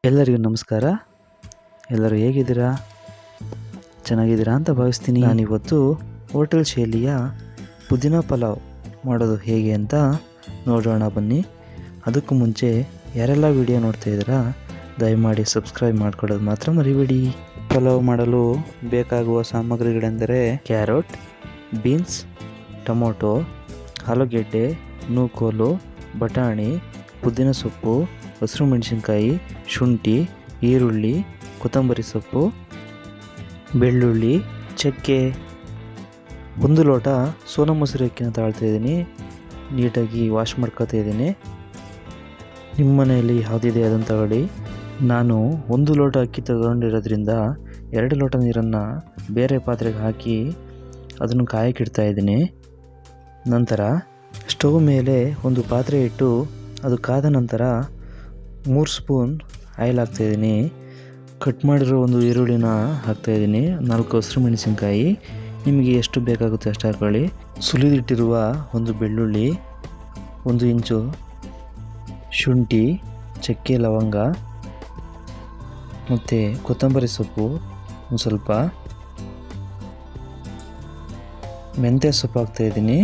ಎಲ್ಲರಿಗೂ ನಮಸ್ಕಾರ. ಎಲ್ಲರೂ ಹೇಗಿದ್ದೀರಾ? ಚೆನ್ನಾಗಿದ್ದೀರಾ ಅಂತ ಭಾವಿಸ್ತೀನಿ. ನಾನಿವತ್ತು ಹೋಟೆಲ್ ಶೈಲಿಯ ಪುದೀನ ಪಲಾವ್ ಮಾಡೋದು ಹೇಗೆ ಅಂತ ನೋಡೋಣ ಬನ್ನಿ. ಅದಕ್ಕೂ ಮುಂಚೆ ಯಾರೆಲ್ಲ ವಿಡಿಯೋ ನೋಡ್ತಾ ಇದ್ದೀರಾ ದಯಮಾಡಿ ಸಬ್ಸ್ಕ್ರೈಬ್ ಮಾಡ್ಕೊಳ್ಳೋದು ಮಾತ್ರ ಮರಿಬೇಡಿ. ಪಲಾವ್ ಮಾಡಲು ಬೇಕಾಗುವ ಸಾಮಗ್ರಿಗಳೆಂದರೆ ಕ್ಯಾರೆಟ್, ಬೀನ್ಸ್, ಟೊಮೊಟೊ, ಆಲೂಗೆಡ್ಡೆ, ನೂಕೋಲು, ಬಟಾಣಿ, ಪುದೀನ ಸೊಪ್ಪು, ಹಸಿರು ಮೆಣಸಿನ್ಕಾಯಿ, ಶುಂಠಿ, ಈರುಳ್ಳಿ, ಕೊತ್ತಂಬರಿ ಸೊಪ್ಪು, ಬೆಳ್ಳುಳ್ಳಿ, ಚಕ್ಕೆ. 1 ಲೋಟ ಸೋನಾ ಮೊಸರು ಅಕ್ಕಿನ ತಾಳ್ತಾ ಇದ್ದೀನಿ. ನೀಟಾಗಿ ವಾಶ್ ಮಾಡ್ಕೊತಾ ಇದ್ದೀನಿ. ನಿಮ್ಮ ಮನೆಯಲ್ಲಿ ಯಾವುದಿದೆ ಅದನ್ನು ತಗೊಳ್ಳಿ. ನಾನು 1 ಲೋಟ ಅಕ್ಕಿ ತಗೊಂಡಿರೋದ್ರಿಂದ 2 ಲೋಟ ನೀರನ್ನು ಬೇರೆ ಪಾತ್ರೆಗೆ ಹಾಕಿ ಅದನ್ನು ಕಾಯಕ್ಕಿಡ್ತಾ ಇದ್ದೀನಿ. ನಂತರ ಸ್ಟವ್ ಮೇಲೆ ಒಂದು ಪಾತ್ರೆ ಇಟ್ಟು ಅದು ಕಾದ ನಂತರ 3 ಸ್ಪೂನ್ ಆಯಿಲ್ ಹಾಕ್ತಾಯಿದ್ದೀನಿ. ಕಟ್ ಮಾಡಿರೋ ಒಂದು ಈರುಳ್ಳಿನ ಹಾಕ್ತಾಯಿದ್ದೀನಿ. 4 ಹಸಿರು ಮೆಣಸಿನ್ಕಾಯಿ, ನಿಮಗೆ ಎಷ್ಟು ಬೇಕಾಗುತ್ತೆ ಅಷ್ಟು ಹಾಕೊಳ್ಳಿ. ಸುಲಿದಿಟ್ಟಿರುವ ಒಂದು ಬೆಳ್ಳುಳ್ಳಿ, 1 ಇಂಚು ಶುಂಠಿ, ಚಕ್ಕೆ, ಲವಂಗ ಮತ್ತು ಕೊತ್ತಂಬರಿ ಸೊಪ್ಪು ಒಂದು ಸ್ವಲ್ಪ, ಮೆಂತ್ಯ ಸೊಪ್ಪು ಹಾಕ್ತಾಯಿದ್ದೀನಿ.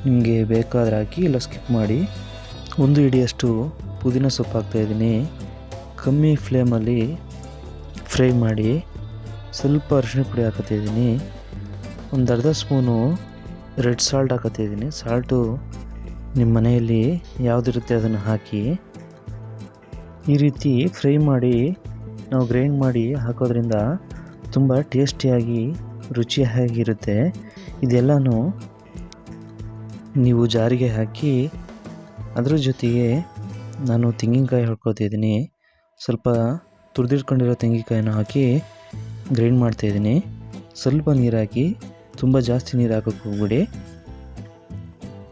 ನಿಮಗೆ ಬೇಕಾದರೆ ಹಾಕಿ, ಇಲ್ಲ ಸ್ಕಿಪ್ ಮಾಡಿ. 1 ಹಿಡಿಯಷ್ಟು ಪುದೀನ ಸೊಪ್ಪು ಹಾಕ್ತಾಯಿದ್ದೀನಿ. ಕಮ್ಮಿ ಫ್ಲೇಮಲ್ಲಿ ಫ್ರೈ ಮಾಡಿ. ಸ್ವಲ್ಪ ಅರಿಶಿಣ ಪುಡಿ ಹಾಕತ್ತಿದ್ದೀನಿ. ಒಂದು ಅರ್ಧ ಸ್ಪೂನು ರೆಡ್ ಸಾಲ್ಟ್ ಹಾಕತ್ತಿದ್ದೀನಿ. ಸಾಲ್ಟು ನಿಮ್ಮ ಮನೆಯಲ್ಲಿ ಯಾವುದಿರುತ್ತೆ ಅದನ್ನು ಹಾಕಿ. ಈ ರೀತಿ ಫ್ರೈ ಮಾಡಿ ನಾವು ಗ್ರೈಂಡ್ ಮಾಡಿ ಹಾಕೋದ್ರಿಂದ ತುಂಬ ಟೇಸ್ಟಿಯಾಗಿ ರುಚಿಯಾಗಿರುತ್ತೆ. ಇದೆಲ್ಲನೂ ನೀವು ಜಾರಿಗೆ ಹಾಕಿ ಅದ್ರ ಜೊತೆಗೆ ನಾನು ತೆಂಗಿನಕಾಯಿ ಹಾಕ್ಕೊತಿದ್ದೀನಿ. ಸ್ವಲ್ಪ ತುರಿದಿಟ್ಕೊಂಡಿರೋ ತೆಂಗಿನಕಾಯಿನ ಹಾಕಿ ಗ್ರೈಂಡ್ ಮಾಡ್ತಾಯಿದ್ದೀನಿ. ಸ್ವಲ್ಪ ನೀರು ಹಾಕಿ, ತುಂಬ ಜಾಸ್ತಿ ನೀರು ಹಾಕೋಕ್ಕೆ ಹೋಗ್ಬಿಡಿ.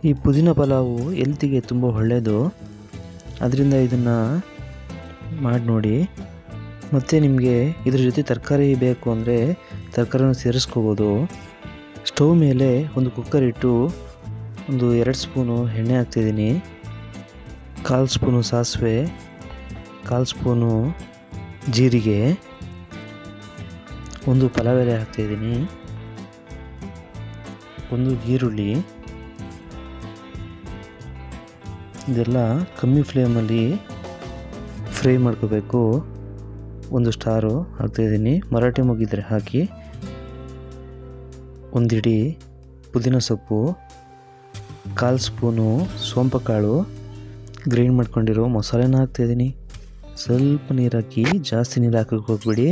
ಈ ಪುದೀನ ಪಲಾವು ಹೆಲ್ತಿಗೆ ತುಂಬ ಒಳ್ಳೆಯದು. ಅದರಿಂದ ಇದನ್ನು ಮಾಡಿ ನೋಡಿ. ಮತ್ತು ನಿಮಗೆ ಇದ್ರ ಜೊತೆ ತರಕಾರಿ ಬೇಕು ಅಂದರೆ ತರಕಾರಿನ ಸೇರಿಸ್ಕೋಬೋದು. ಸ್ಟವ್ ಮೇಲೆ ಒಂದು ಕುಕ್ಕರ್ ಇಟ್ಟು ಒಂದು 2 ಸ್ಪೂನು ಎಣ್ಣೆ ಹಾಕ್ತಿದ್ದೀನಿ. 1/4 ಸ್ಪೂನು ಸಾಸಿವೆ, 1/4 ಸ್ಪೂನು ಜೀರಿಗೆ, 1 ಪಲಾವ್ ಎಲೆ ಹಾಕ್ತಾಯಿದ್ದೀನಿ, 1 ಈರುಳ್ಳಿ. ಇದೆಲ್ಲ ಕಮ್ಮಿ ಫ್ಲೇಮಲ್ಲಿ ಫ್ರೈ ಮಾಡ್ಕೋಬೇಕು. 1 ಸ್ಟಾರು ಹಾಕ್ತಾಯಿದ್ದೀನಿ. ಮರಾಠಿ ಮುಗಿದ್ರೆ ಹಾಕಿ. 1 ಹಿಡಿ ಪುದೀನ ಸೊಪ್ಪು, 1/4 ಸ್ಪೂನು ಸೋಂಪು ಕಾಳು, ಗ್ರೈಂಡ್ ಮಾಡ್ಕೊಂಡಿರೋ ಮಸಾಲೆನ ಹಾಕ್ತಾಯಿದ್ದೀನಿ. ಸ್ವಲ್ಪ ನೀರು ಹಾಕಿ, ಜಾಸ್ತಿ ನೀರು ಹಾಕೋಕ್ಕೆ ಹೋಗ್ಬಿಡಿ.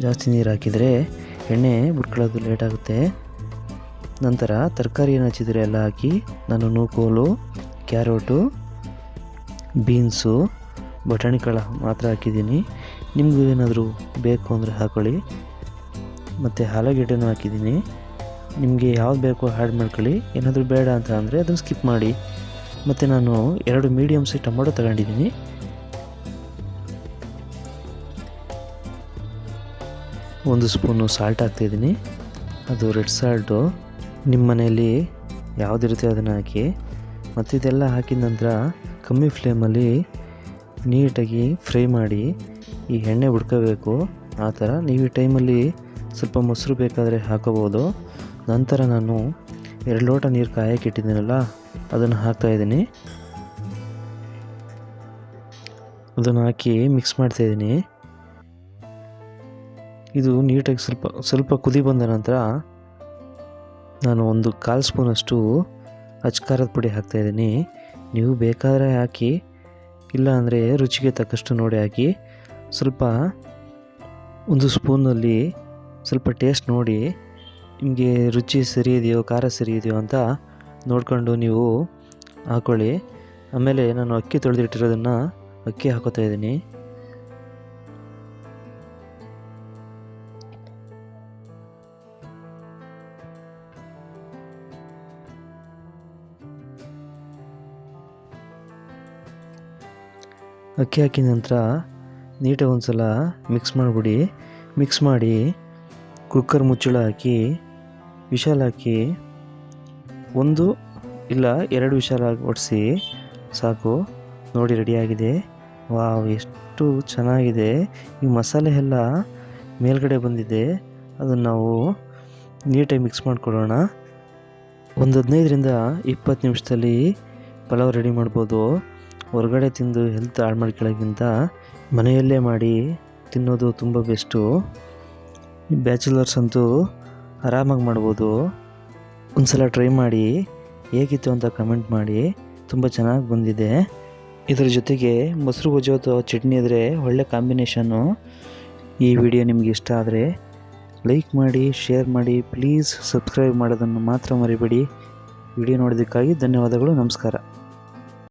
ಜಾಸ್ತಿ ನೀರು ಹಾಕಿದರೆ ಎಣ್ಣೆ ಬಿಟ್ಕೊಳ್ಳೋದು ಲೇಟ್ ಆಗುತ್ತೆ. ನಂತರ ತರಕಾರಿ ಏನು ಹಚ್ಚಿದ್ರೆ ಎಲ್ಲ ಹಾಕಿ. ನಾನು ನೂಕೋಲು, ಕ್ಯಾರೋಟು, ಬೀನ್ಸು, ಬಟಾಣಿ ಕಾಳು ಮಾತ್ರ ಹಾಕಿದ್ದೀನಿ. ನಿಮಗೂ ಏನಾದರೂ ಬೇಕು ಅಂದರೆ ಹಾಕ್ಕೊಳ್ಳಿ. ಮತ್ತು ಆಲೂಗೆಡ್ಡೆನೂ ಹಾಕಿದ್ದೀನಿ. ನಿಮಗೆ ಯಾವ್ದು ಬೇಕೋ ಆ್ಯಡ್ ಮಾಡ್ಕೊಳ್ಳಿ. ಏನಾದರೂ ಬೇಡ ಅಂತ ಅಂದರೆ ಅದನ್ನು ಸ್ಕಿಪ್ ಮಾಡಿ. ಮತ್ತು ನಾನು 2 ಮೀಡಿಯಮ್ ಸೈಜ್ ಟೊಮೊಟೊ ತಗೊಂಡಿದ್ದೀನಿ. ಒಂದು ಸ್ಪೂನು ಸಾಲ್ಟ್ ಹಾಕ್ತಾಯಿದ್ದೀನಿ. ಅದು ರೆಡ್ ಸಾಲ್ಟು. ನಿಮ್ಮ ಮನೆಯಲ್ಲಿ ಯಾವುದಿರುತ್ತೆ ಅದನ್ನು ಹಾಕಿ. ಮತ್ತು ಇದೆಲ್ಲ ಹಾಕಿದ ನಂತರ ಕಮ್ಮಿ ಫ್ಲೇಮಲ್ಲಿ ನೀಟಾಗಿ ಫ್ರೈ ಮಾಡಿ. ಈ ಎಣ್ಣೆ ಬಿಡ್ಕೋಬೇಕು. ಆ ಥರ ನೀವು ಈ ಟೈಮಲ್ಲಿ ಸ್ವಲ್ಪ ಮೊಸರು ಬೇಕಾದರೆ ಹಾಕೋಬೋದು. ನಂತರ ನಾನು 2 ಲೋಟ ನೀರು ಕಾಯಕ್ಕೆ ಇಟ್ಟಿದ್ದೀನಲ್ಲ ಅದನ್ನು ಹಾಕ್ತಾಯಿದ್ದೀನಿ. ಅದನ್ನು ಹಾಕಿ ಮಿಕ್ಸ್ ಮಾಡ್ತಾಯಿದ್ದೀನಿ. ಇದು ನೀಟಾಗಿ ಸ್ವಲ್ಪ ಕುದಿ ಬಂದ ನಂತರ ನಾನು 1/4 ಸ್ಪೂನಷ್ಟು ಅಚ್ಕಾರದ ಪುಡಿ ಹಾಕ್ತಾಯಿದ್ದೀನಿ. ನೀವು ಬೇಕಾದರೆ ಹಾಕಿ, ಇಲ್ಲ ಅಂದರೆ ರುಚಿಗೆ ತಕ್ಕಷ್ಟು ನೋಡಿ ಹಾಕಿ. ಸ್ವಲ್ಪ 1 ಸ್ಪೂನಲ್ಲಿ ಸ್ವಲ್ಪ ಟೇಸ್ಟ್ ನೋಡಿ. ನಿಮಗೆ ರುಚಿ ಸರಿ ಇದೆಯೋ, ಖಾರ ಸರಿ ಇದೆಯೋ ಅಂತ ನೋಡಿಕೊಂಡು ನೀವು ಹಾಕ್ಕೊಳ್ಳಿ. ಆಮೇಲೆ ನಾನು ಅಕ್ಕಿ ತೊಳೆದಿಟ್ಟಿರೋದನ್ನು ಅಕ್ಕಿ ಹಾಕೋತಾ ಇದ್ದೀನಿ. ಅಕ್ಕಿ ಹಾಕಿದ ನಂತರ ನೀಟಾಗಿ ಒಂದು ಸಲ ಮಿಕ್ಸ್ ಮಾಡಿಬಿಡಿ. ಮಿಕ್ಸ್ ಮಾಡಿ ಕುಕ್ಕರ್ ಮುಚ್ಚಳ ಹಾಕಿ, ವಿಶಾಲ್ ಹಾಕಿ 1 ಇಲ್ಲ 2 ವಿಶಾಲ್ ಹಾಕಿ ಒಡಿಸಿ ಸಾಕು. ನೋಡಿ ರೆಡಿಯಾಗಿದೆ. ವಾವ್, ಎಷ್ಟು ಚೆನ್ನಾಗಿದೆ. ಈ ಮಸಾಲೆ ಎಲ್ಲ ಮೇಲ್ಗಡೆ ಬಂದಿದೆ. ಅದನ್ನು ನಾವು ನೀಟಾಗಿ ಮಿಕ್ಸ್ ಮಾಡ್ಕೊಳ್ಳೋಣ. ಒಂದು 15ರಿಂದ 20 ನಿಮಿಷದಲ್ಲಿ ಪಲಾವ್ ರೆಡಿ ಮಾಡ್ಬೋದು. ಹೊರಗಡೆ ತಿಂದು ಹೆಲ್ತ್ ಹಾಳು ಮಾಡ್ಕೊಳ್ಳೋಕ್ಕಿಂತ ಮನೆಯಲ್ಲೇ ಮಾಡಿ ತಿನ್ನೋದು ತುಂಬ ಬೆಸ್ಟು. ಬ್ಯಾಚುಲರ್ಸ್ ಅಂತೂ ಆರಾಮಾಗಿ ಮಾಡ್ಬೋದು. ಒಂದು ಸಲ ಟ್ರೈ ಮಾಡಿ ಹೇಗಿತ್ತು ಅಂತ ಕಮೆಂಟ್ ಮಾಡಿ. ತುಂಬ ಚೆನ್ನಾಗಿ ಬಂದಿದೆ. ಇದರ ಜೊತೆಗೆ ಮೊಸರು ಗೊಜ್ಜು ಅಥವಾ ಚಟ್ನಿ ಇದ್ದರೆ ಒಳ್ಳೆ ಕಾಂಬಿನೇಷನ್ನು. ಈ ವಿಡಿಯೋ ನಿಮಗೆ ಇಷ್ಟ ಆದರೆ ಲೈಕ್ ಮಾಡಿ, ಶೇರ್ ಮಾಡಿ, ಪ್ಲೀಸ್ ಸಬ್ಸ್ಕ್ರೈಬ್ ಮಾಡೋದನ್ನು ಮಾತ್ರ ಮರಿಬೇಡಿ. ವಿಡಿಯೋ ನೋಡೋದಕ್ಕಾಗಿ ಧನ್ಯವಾದಗಳು. ನಮಸ್ಕಾರ.